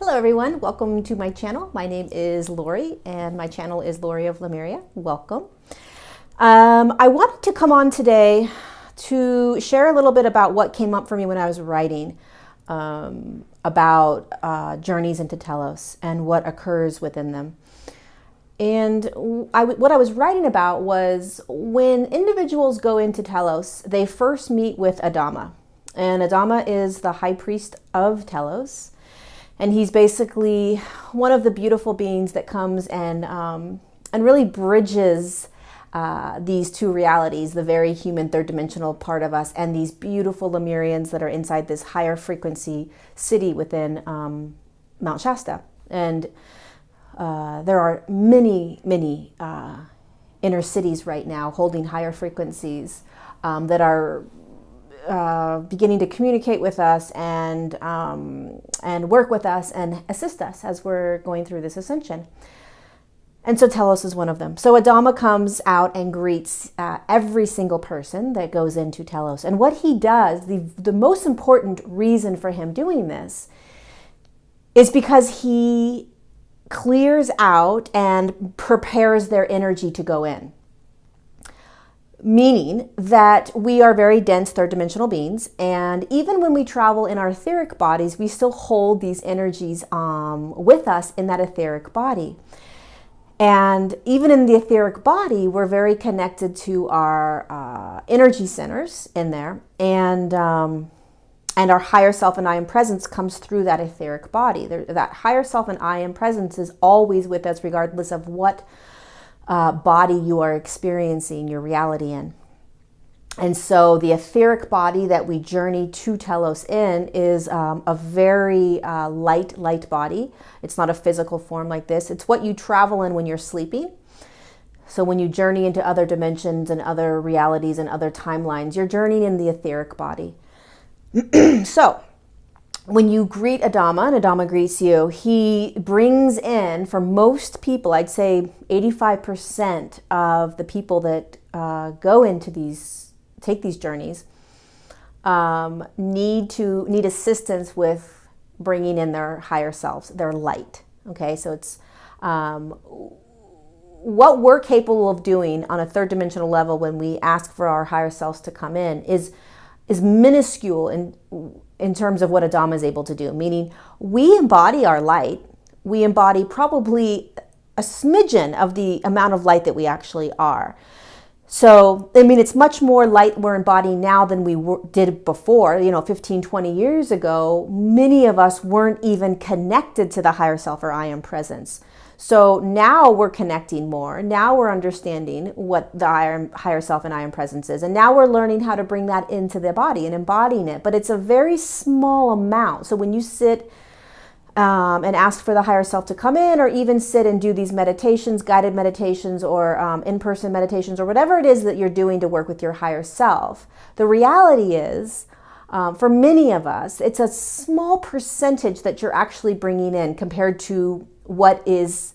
Hello everyone, welcome to my channel. My name is Lori and my channel is Lori of Lemuria. Welcome. I wanted to come on today to share a little bit about what came up for me when I was writing about journeys into Telos and what occurs within them. And what I was writing about was when individuals go into Telos, they first meet with Adama. And Adama is the high priest of Telos. And he's basically one of the beautiful beings that comes and really bridges these two realities, the very human third dimensional part of us and these beautiful Lemurians that are inside this higher frequency city within Mount Shasta. And there are many inner cities right now holding higher frequencies that are beginning to communicate with us and work with us and assist us as we're going through this ascension. And so Telos is one of them. So Adama comes out and greets every single person that goes into Telos. And what he does, the most important reason for him doing this is because he clears out and prepares their energy to go in. Meaning that we are very dense third dimensional beings, and even when we travel in our etheric bodies, we still hold these energies with us in that etheric body. And even in the etheric body, we're very connected to our energy centers in there, and our higher self and I am presence comes through that etheric body. That higher self and I am presence is always with us, regardless of what body you are experiencing your reality in. And so the etheric body that we journey to Telos in is a very light body. It's not a physical form like this. It's what you travel in when you're sleeping. So when you journey into other dimensions and other realities and other timelines, you're journeying in the etheric body. So when you greet Adama and Adama greets you, he brings in, for most people, I'd say 85% of the people that take these journeys, need assistance with bringing in their higher selves, their light. Okay, so it's what we're capable of doing on a third dimensional level when we ask for our higher selves to come in is minuscule in terms of what Adama is able to do, meaning we embody our light. We embody probably a smidgen of the amount of light that we actually are. So, I mean, it's much more light we're embodying now than we did before. 15, 20 years ago, many of us weren't even connected to the higher self or I am presence. So now we're connecting more. Now we're understanding what the higher self and I am presence is. And now we're learning how to bring that into the body and embodying it. But it's a very small amount. So when you sit and ask for the higher self to come in, or even sit and do these meditations, guided meditations, or in-person meditations, or whatever it is that you're doing to work with your higher self, the reality is, for many of us, it's a small percentage that you're actually bringing in compared to what is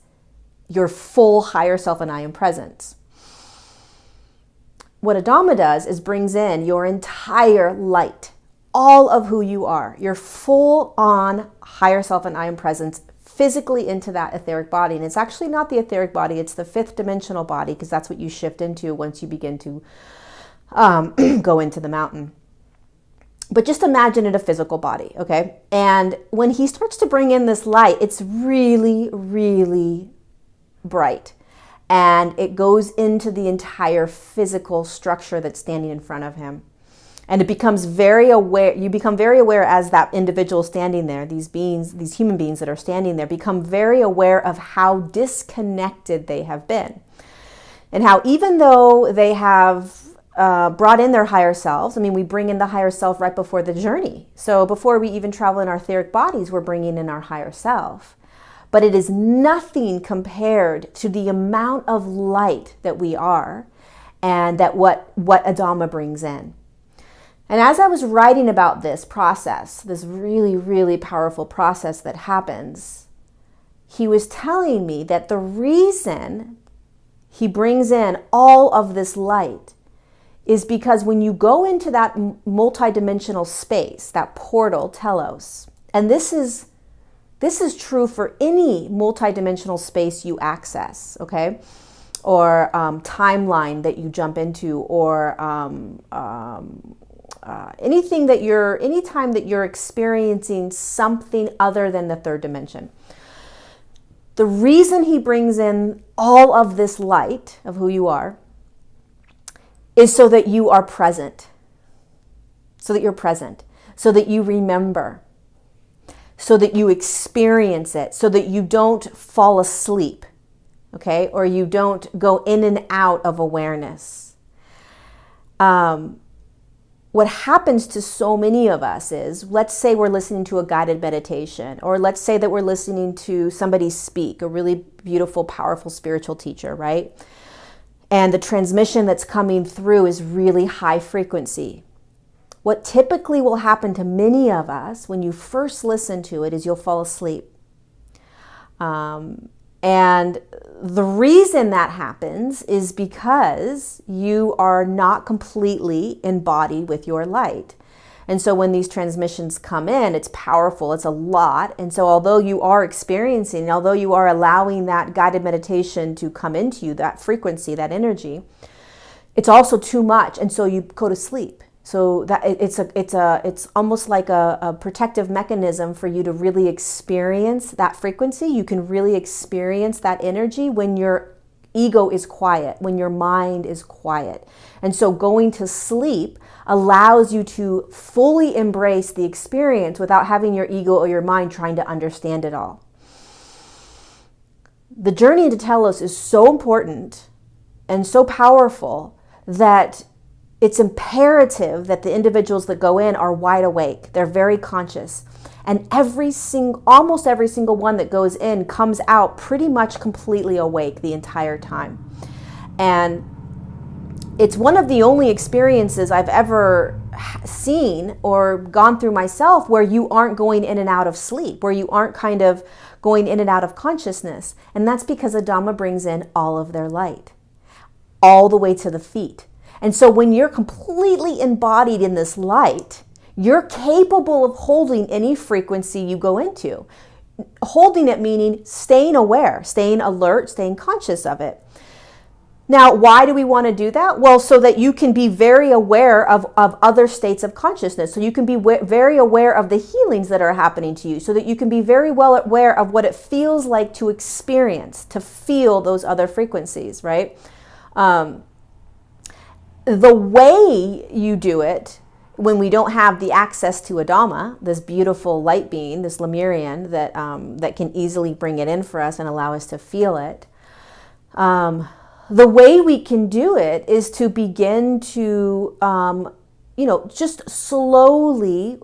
your full higher self and I am presence. What Adama does is brings in your entire light, all of who you are, your full on higher self and I am presence physically into that etheric body. And it's actually not the etheric body, it's the fifth dimensional body, because that's what you shift into once you begin to go into the mountain. But just imagine it a physical body, okay? And when he starts to bring in this light, it's really, really bright. And it goes into the entire physical structure that's standing in front of him. And it becomes very aware, you become very aware as that individual standing there, these beings, these human beings that are standing there, become very aware of how disconnected they have been. And how even though they have brought in their higher selves. I mean, we bring in the higher self right before the journey. So before we even travel in our etheric bodies, we're bringing in our higher self. But it is nothing compared to the amount of light that we are and that what Adama brings in. And as I was writing about this process, this really, really powerful process that happens, he was telling me that the reason he brings in all of this light is because when you go into that multidimensional space, that portal, Telos, and this is This is true for any multidimensional space you access, okay? Or timeline that you jump into, or anytime that you're experiencing something other than the third dimension. The reason he brings in all of this light of who you are is so that you are present, so that you're present, so that you remember, so that you experience it, so that you don't fall asleep, okay? Or you don't go in and out of awareness. What happens to so many of us is, let's say we're listening to a guided meditation, or let's say that we're listening to somebody speak, a really beautiful, powerful spiritual teacher, right? And the transmission that's coming through is really high frequency. What typically will happen to many of us when you first listen to it is you'll fall asleep. And the reason that happens is because you are not completely embodied with your light. And so when these transmissions come in, it's powerful, it's a lot. And so although you are experiencing, although you are allowing that guided meditation to come into you, that frequency, that energy, it's also too much. And so you go to sleep. So that it's almost like a protective mechanism for you to really experience that frequency. You can really experience that energy when your ego is quiet, when your mind is quiet. And so going to sleep allows you to fully embrace the experience without having your ego or your mind trying to understand it all. The journey into Telos is so important and so powerful that it's imperative that the individuals that go in are wide awake. They're very conscious. And almost every single one that goes in comes out pretty much completely awake the entire time. And it's one of the only experiences I've ever seen or gone through myself where you aren't going in and out of sleep, where you aren't kind of going in and out of consciousness. And that's because Adama brings in all of their light, all the way to the feet. And so when you're completely embodied in this light, you're capable of holding any frequency you go into. Holding it meaning staying aware, staying alert, staying conscious of it. Now, why do we want to do that? Well, so that you can be very aware of other states of consciousness. So you can be very aware of the healings that are happening to you. So that you can be very well aware of what it feels like to experience, to feel those other frequencies, right? The way you do it when we don't have the access to Adama, this beautiful light being, this Lemurian that can easily bring it in for us and allow us to feel it, the way we can do it is to begin to, just slowly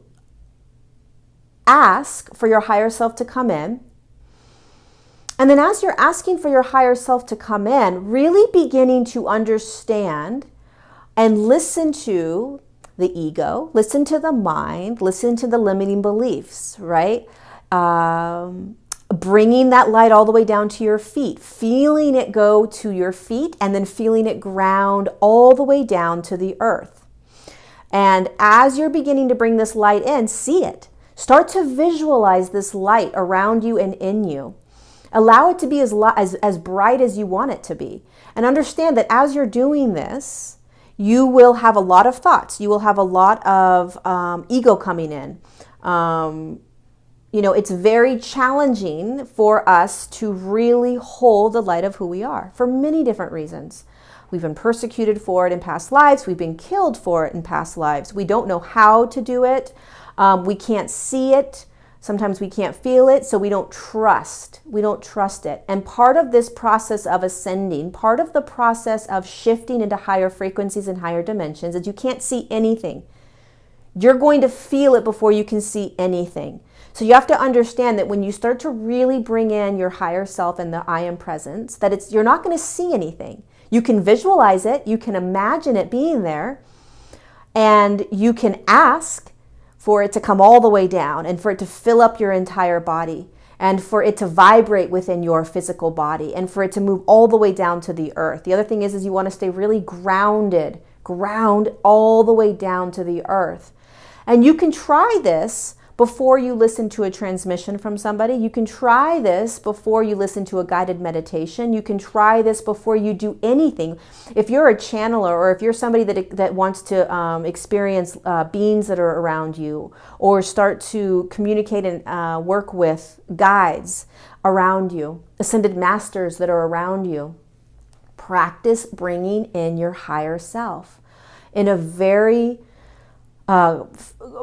ask for your higher self to come in. And then as you're asking for your higher self to come in, really beginning to understand and listen to the ego, listen to the mind, listen to the limiting beliefs, right? Bringing that light all the way down to your feet, feeling it go to your feet, and then feeling it ground all the way down to the earth. And as you're beginning to bring this light in, see it. Start to visualize this light around you and in you. Allow it to be as bright as you want it to be. And understand that as you're doing this, you will have a lot of thoughts. You will have a lot of ego coming in. It's very challenging for us to really hold the light of who we are for many different reasons. We've been persecuted for it in past lives. We've been killed for it in past lives. We don't know how to do it. We can't see it. Sometimes we can't feel it, so we don't trust. We don't trust it. And part of this process of ascending, part of the process of shifting into higher frequencies and higher dimensions is you can't see anything. You're going to feel it before you can see anything. So you have to understand that when you start to really bring in your higher self and the I am presence, that you're not going to see anything. You can visualize it, you can imagine it being there, and you can ask for it to come all the way down and for it to fill up your entire body and for it to vibrate within your physical body and for it to move all the way down to the earth. The other thing is you want to stay really ground all the way down to the earth. And you can try this before you listen to a transmission from somebody. You can try this before you listen to a guided meditation. You can try this before you do anything. If you're a channeler, or if you're somebody that wants to experience beings that are around you, or start to communicate and work with guides around you, ascended masters that are around you, practice bringing in your higher self in a very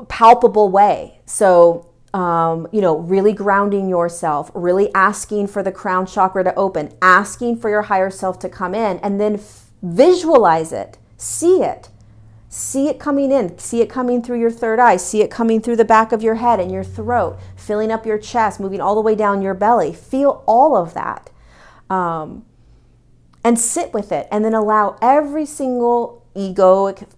palpable way. So, really grounding yourself, really asking for the crown chakra to open, asking for your higher self to come in, and then visualize it, see it coming in, see it coming through your third eye, see it coming through the back of your head and your throat, filling up your chest, moving all the way down your belly. Feel all of that. And sit with it, and then allow every single egoic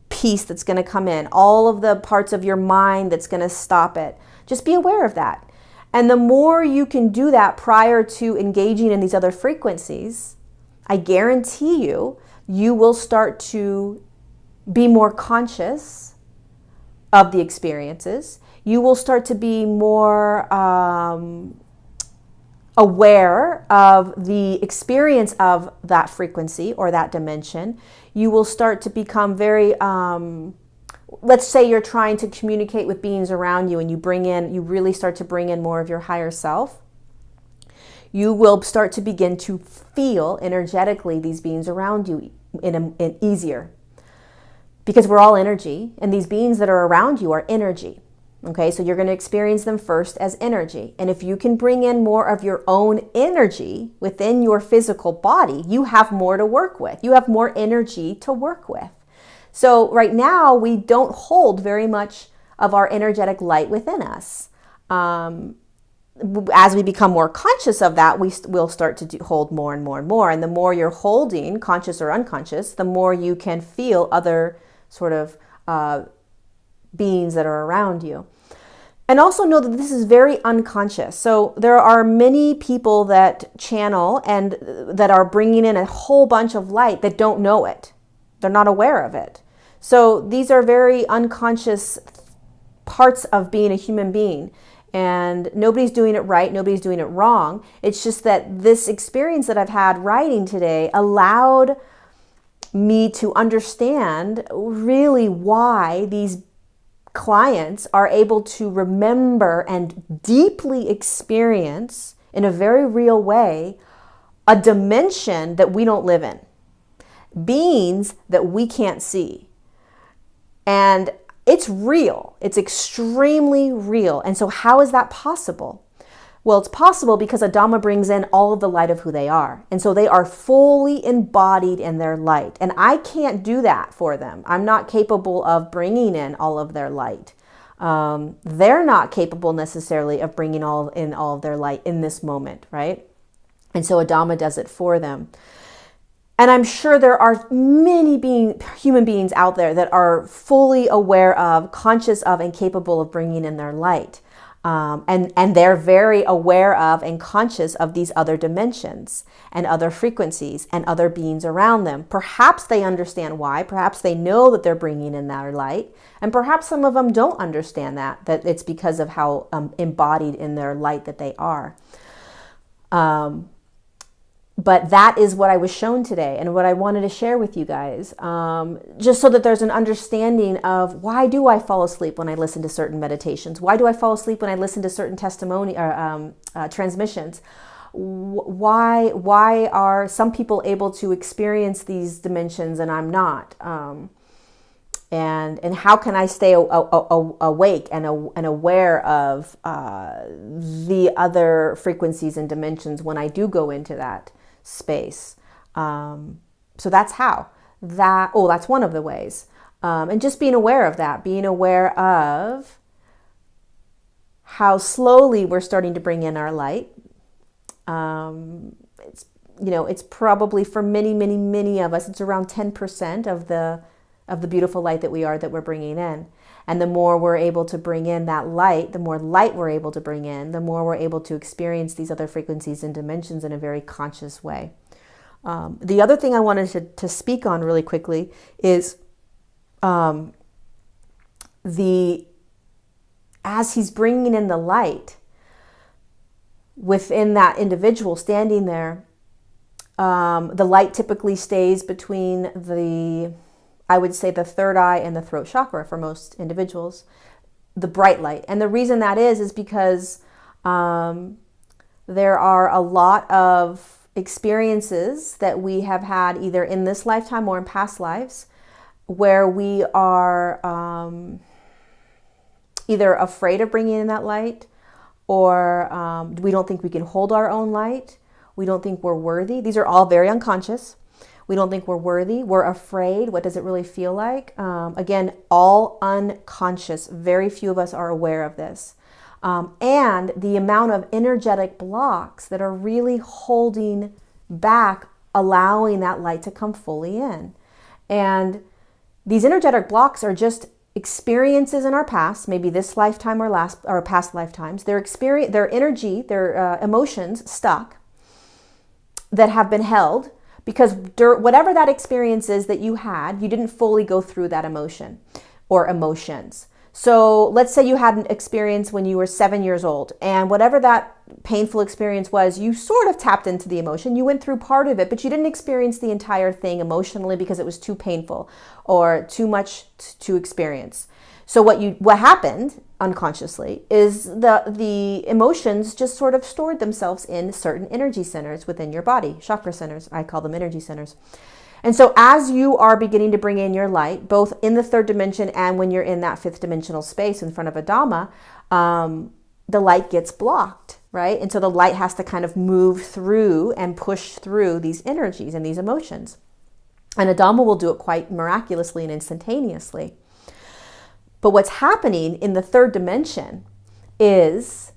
piece that's going to come in, all of the parts of your mind that's going to stop it. Just be aware of that. And the more you can do that prior to engaging in these other frequencies, I guarantee you, you will start to be more conscious of the experiences. You will start to be more aware of the experience of that frequency or that dimension. You will start to become very, let's say you're trying to communicate with beings around you, and you really start to bring in more of your higher self. You will start to begin to feel energetically these beings around you in easier, because we're all energy, and these beings that are around you are energy. Okay, so you're going to experience them first as energy. And if you can bring in more of your own energy within your physical body, you have more to work with. You have more energy to work with. So right now, we don't hold very much of our energetic light within us. As we become more conscious of that, we'll start to hold more and more and more. And the more you're holding, conscious or unconscious, the more you can feel other sort of beings that are around you. And also know that this is very unconscious. So there are many people that channel and that are bringing in a whole bunch of light that don't know it. They're not aware of it. So these are very unconscious parts of being a human being. And nobody's doing it right. Nobody's doing it wrong. It's just that this experience that I've had writing today allowed me to understand really why these clients are able to remember and deeply experience in a very real way a dimension that we don't live in, beings that we can't see. And it's real. It's extremely real. And so how is that possible? Well, it's possible because Adama brings in all of the light of who they are. And so they are fully embodied in their light. And I can't do that for them. I'm not capable of bringing in all of their light. They're not capable necessarily of bringing all of their light in this moment, right? And so Adama does it for them. And I'm sure there are many human beings out there that are fully aware of, conscious of, and capable of bringing in their light. And they're very aware of and conscious of these other dimensions and other frequencies and other beings around them. Perhaps they understand why. Perhaps they know that they're bringing in their light. And perhaps some of them don't understand that it's because of how embodied in their light that they are. But that is what I was shown today and what I wanted to share with you guys, just so that there's an understanding of why do I fall asleep when I listen to certain meditations? Why do I fall asleep when I listen to certain testimony or transmissions? Why are some people able to experience these dimensions and I'm not? And how can I stay awake and aware of the other frequencies and dimensions when I do go into that space? So that's how. That's one of the ways. And just being aware of that, being aware of how slowly we're starting to bring in our light. It's probably for many of us, it's around 10% of the beautiful light that we're bringing in. And the more we're able to bring in that light, the more light we're able to bring in, the more we're able to experience these other frequencies and dimensions in a very conscious way. The other thing I wanted to speak on really quickly is as he's bringing in the light within that individual standing there, the light typically stays between I would say the third eye and the throat chakra for most individuals, the bright light. And the reason that is because there are a lot of experiences that we have had either in this lifetime or in past lives where we are either afraid of bringing in that light, or we don't think we can hold our own light. We don't think we're worthy. These are all very unconscious. We don't think we're worthy. We're afraid. What does it really feel like? Again, all unconscious. Very few of us are aware of this. And the amount of energetic blocks that are really holding back, allowing that light to come fully in. And these energetic blocks are just experiences in our past, maybe this lifetime or past lifetimes. Their energy, their emotions stuck that have been held because whatever that experience is that you had, you didn't fully go through that emotion or emotions. So let's say you had an experience when you were 7 years old, and whatever that painful experience was, you sort of tapped into the emotion. You went through part of it, but you didn't experience the entire thing emotionally because it was too painful or too much to experience. So what happened unconsciously is the emotions just sort of stored themselves in certain energy centers within your body, chakra centers. I call them energy centers. And so as you are beginning to bring in your light, both in the third dimension and when you're in that fifth dimensional space in front of Adama, the light gets blocked, right? And so the light has to kind of move through and push through these energies and these emotions. And Adama will do it quite miraculously and instantaneously. But what's happening in the third dimension is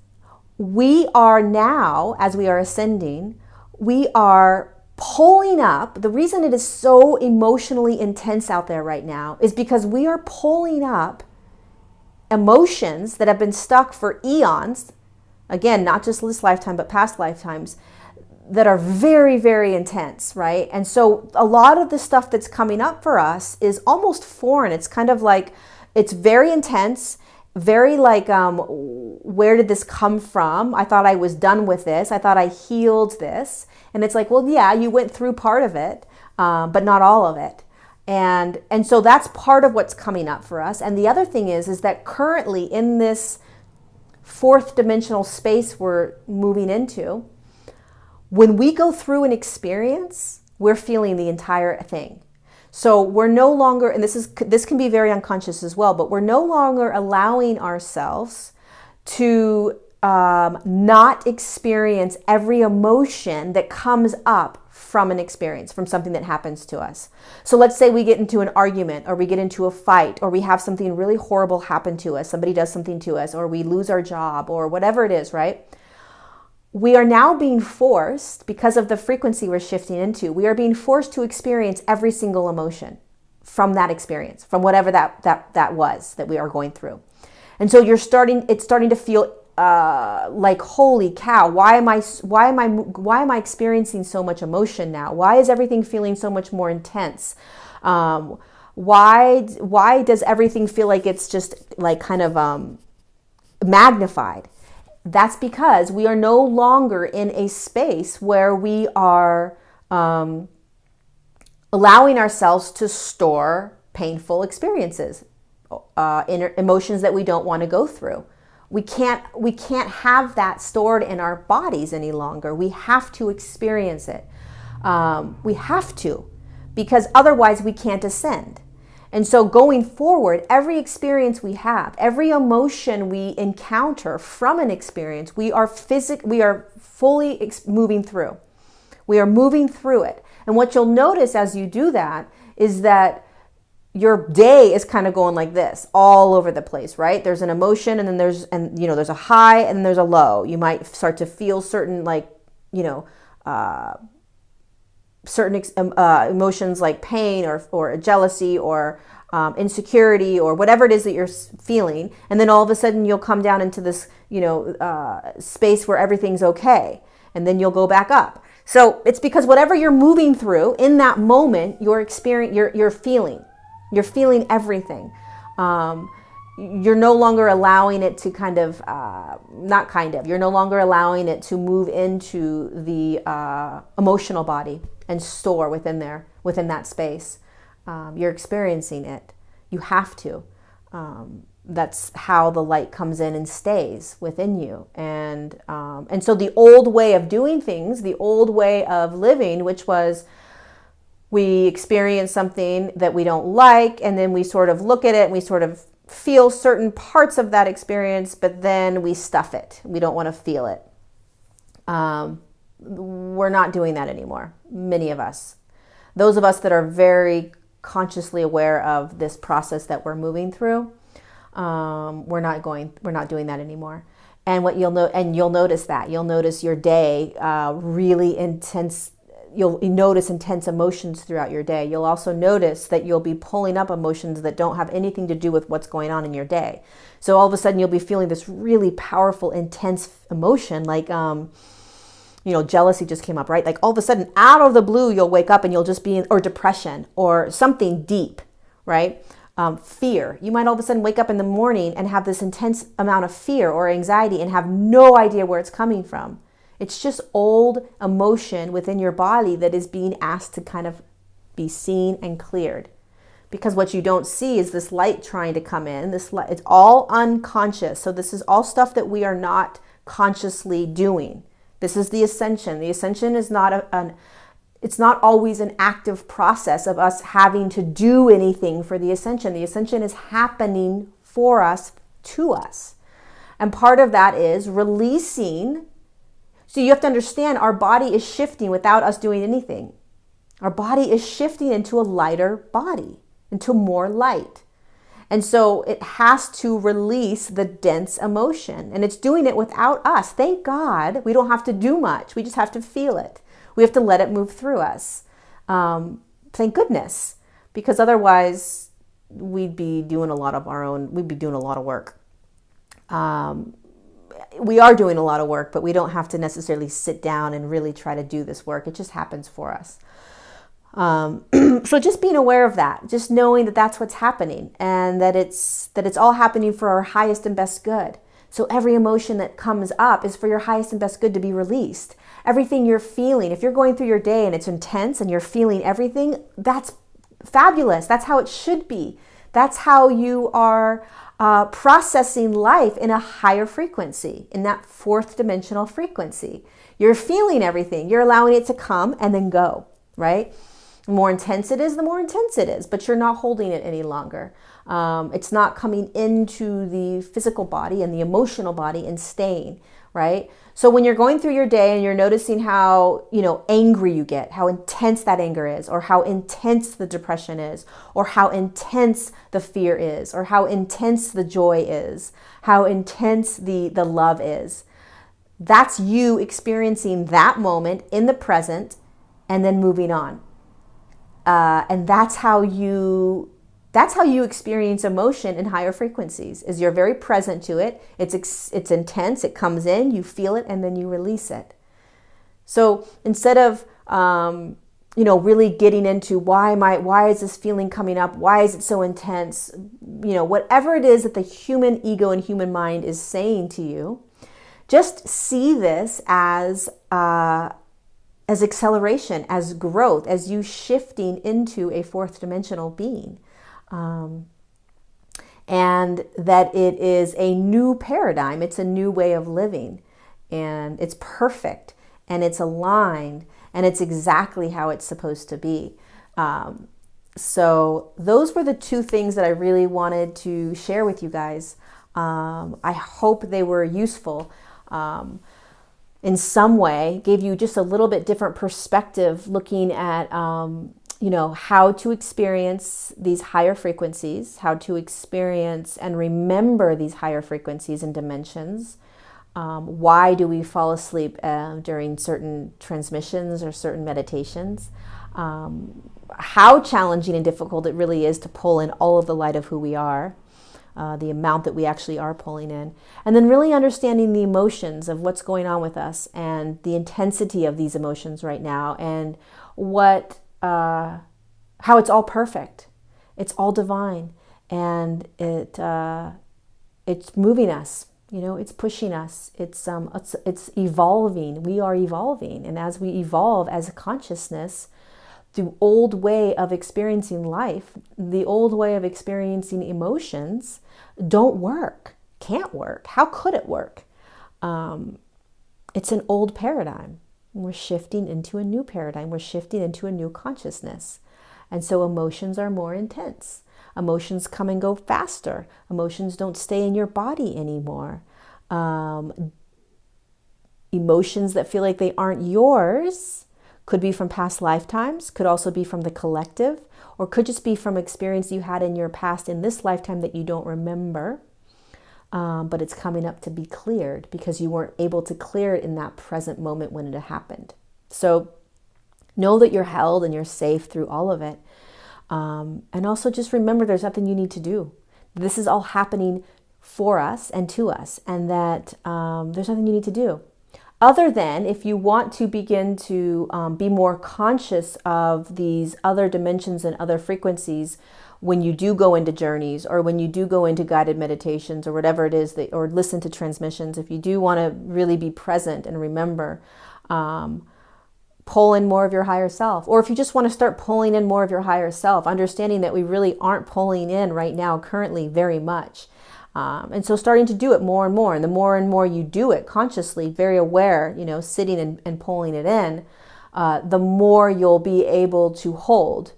we are now, as we are ascending, we are pulling up. The reason it is so emotionally intense out there right now is because we are pulling up emotions that have been stuck for eons, again, not just this lifetime, but past lifetimes, that are very, very intense, right? And so a lot of the stuff that's coming up for us is almost foreign. It's kind of like, it's very intense, very like, where did this come from? I thought I was done with this. I thought I healed this. And it's like, well, yeah, you went through part of it, but not all of it. And so that's part of what's coming up for us. And the other thing is that currently in this fourth dimensional space we're moving into, when we go through an experience, we're feeling the entire thing. So we're no longer, and this can be very unconscious as well, but we're no longer allowing ourselves to not experience every emotion that comes up from an experience, from something that happens to us. So let's say we get into an argument, or we get into a fight, or we have something really horrible happen to us, somebody does something to us, or we lose our job, or whatever it is, right? We are now being forced, because of the frequency we're shifting into, we are being forced to experience every single emotion from that experience, from whatever that was that we are going through. And so it's starting to feel like, holy cow, why am I experiencing so much emotion now? Why is everything feeling so much more intense? Why does everything feel like it's just like kind of magnified? That's because we are no longer in a space where we are allowing ourselves to store painful experiences, emotions that we don't want to go through. We can't have that stored in our bodies any longer. We have to experience it. We have to, because otherwise we can't ascend. And so going forward, every experience we have, every emotion we encounter from an experience, we are fully moving through. We are moving through it. And what you'll notice as you do that is that your day is kind of going like this, all over the place, right? There's an emotion, and then there's a high, and then there's a low. You might start to feel certain, certain emotions like pain or jealousy or insecurity or whatever it is that you're feeling. And then all of a sudden you'll come down into this, space where everything's okay. And then you'll go back up. So it's because whatever you're moving through in that moment, you're feeling everything. you're no longer allowing it to you're no longer allowing it to move into the emotional body and store within that space. You're experiencing it. You have to. That's how the light comes in and stays within you. And so the old way of doing things, the old way of living, which was we experience something that we don't like, and then we sort of look at it and we sort of feel certain parts of that experience, but then we stuff it. We don't want to feel it. We're not doing that anymore. Many of us. Those of us that are very consciously aware of this process that we're moving through, we're not doing that anymore. And you'll notice your day really intense. You'll notice intense emotions throughout your day. You'll also notice that you'll be pulling up emotions that don't have anything to do with what's going on in your day. So all of a sudden you'll be feeling this really powerful, intense emotion, like, jealousy just came up, right? Like all of a sudden out of the blue, you'll wake up and you'll just be or depression or something deep, right? Fear. You might all of a sudden wake up in the morning and have this intense amount of fear or anxiety and have no idea where it's coming from. It's just old emotion within your body that is being asked to kind of be seen and cleared. Because what you don't see is this light trying to come in. It's all unconscious. So this is all stuff that we are not consciously doing. This is the ascension. The ascension is not it's not always an active process of us having to do anything for the ascension. The ascension is happening for us, to us. And part of that is releasing. So you have to understand our body is shifting without us doing anything. Our body is shifting into a lighter body, into more light. And so it has to release the dense emotion. And it's doing it without us. Thank God we don't have to do much. We just have to feel it. We have to let it move through us. Thank goodness. Because otherwise we'd be doing a lot of work. We are doing a lot of work, but we don't have to necessarily sit down and really try to do this work. It just happens for us. So just being aware of that, just knowing that that's what's happening and that it's all happening for our highest and best good. So every emotion that comes up is for your highest and best good to be released. Everything you're feeling, if you're going through your day and it's intense and you're feeling everything, that's fabulous. That's how it should be. That's how you are processing life in a higher frequency, in that fourth dimensional frequency. You're feeling everything. You're allowing it to come and then go, right? The more intense it is, the more intense it is, but you're not holding it any longer. It's not coming into the physical body and the emotional body and staying, right? So when you're going through your day and you're noticing how, angry you get, how intense that anger is, or how intense the depression is, or how intense the fear is, or how intense the joy is, how intense the love is, that's you experiencing that moment in the present and then moving on. And that's how you experience emotion in higher frequencies, is you're very present to it. It's intense. It comes in, you feel it, and then you release it. So instead of, really getting into why is this feeling coming up? Why is it so intense? Whatever it is that the human ego and human mind is saying to you, just see this as acceleration, as growth, as you shifting into a fourth dimensional being. And that it is a new paradigm. It's a new way of living, and it's perfect, and it's aligned, and it's exactly how it's supposed to be. So those were the two things that I really wanted to share with you guys. I hope they were useful in some way, gave you just a little bit different perspective looking at how to experience these higher frequencies, how to experience and remember these higher frequencies and dimensions. Why do we fall asleep during certain transmissions or certain meditations? How challenging and difficult it really is to pull in all of the light of who we are, the amount that we actually are pulling in. And then really understanding the emotions of what's going on with us and the intensity of these emotions right now, and how it's all perfect. It's all divine. and it's moving us. It's pushing us. It's evolving. We are evolving, and as we evolve as a consciousness, the old way of experiencing life, the old way of experiencing emotions, don't work. Can't work. How could it work? It's an old paradigm. We're shifting into a new paradigm. We're shifting into a new consciousness. And so emotions are more intense. Emotions come and go faster. Emotions don't stay in your body anymore. Emotions that feel like they aren't yours could be from past lifetimes, could also be from the collective, or could just be from experience you had in your past in this lifetime that you don't remember. But it's coming up to be cleared because you weren't able to clear it in that present moment when it happened. So know that you're held and you're safe through all of it. And also just remember there's nothing you need to do. This is all happening for us and to us, and that there's nothing you need to do. Other than if you want to begin to be more conscious of these other dimensions and other frequencies when you do go into journeys, or when you do go into guided meditations, or whatever it is, or listen to transmissions, if you do want to really be present and remember, pull in more of your higher self. Or if you just want to start pulling in more of your higher self, understanding that we really aren't pulling in right now, currently, very much. And so starting to do it more and more. And the more and more you do it consciously, very aware, sitting and pulling it in, the more you'll be able to hold.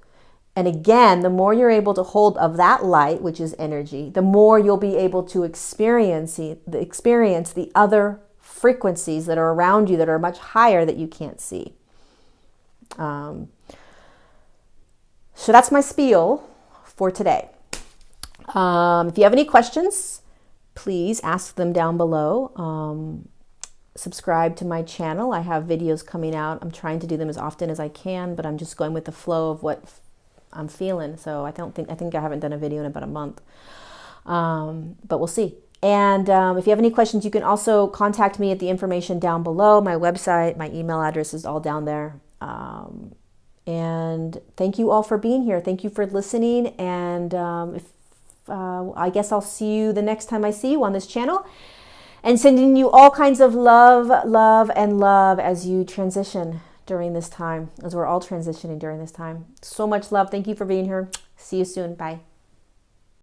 And again, the more you're able to hold of that light, which is energy, the more you'll be able to experience the other frequencies that are around you that are much higher that you can't see. So that's my spiel for today. If you have any questions, please ask them down below. Subscribe to my channel. I have videos coming out. I'm trying to do them as often as I can, but I'm just going with the flow of what I'm feeling. So I think I haven't done a video in about a month. But we'll see. And if you have any questions, you can also contact me at the information down below. My website, my email address is all down there. And thank you all for being here. Thank you for listening. And I guess I'll see you the next time I see you on this channel. And sending you all kinds of love, love, and love as you transition during this time, as we're all transitioning during this time. So much love. Thank you for being here. See you soon. Bye.